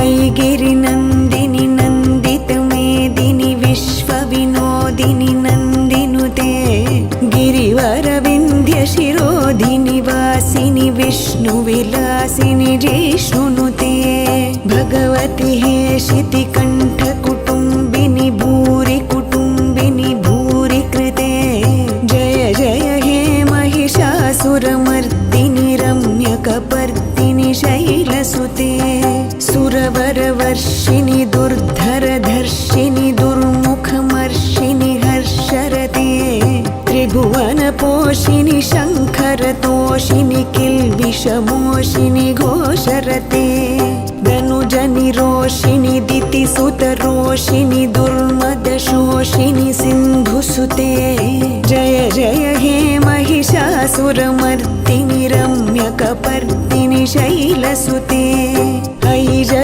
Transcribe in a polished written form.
ऐगिरिनन्दिनि नन्दितमेदिनि विश्वविनोदिनि नन्दिनुते गिरिवरविन्ध्यशिरोधिनि वासिनि विष्णुविलासिनि जिष्णुनुते भगवति हेशितिकण्ठकुटुम्बिनि भूरि कुटुम्बिनि भूरि कृते जय जय हे महिषासुरमर्दिनि रम्यकपर्दिनि शैलसुते सुरवरवर्षिणि दुर्धरधर्षिणि दुर्मुखमर्षिणि हर्षरते त्रिभुवनपोषिणि शङ्खरतोषिणि किल्बिषमोषिणि घोषरते धनुजनिरोषिणि दितिसुतरोषिणि दुर्मदशोषिणि सिन्धुसुते जय जय हे महिषासुरमर्दिनि रम्यकपर्दिनि शैलसुते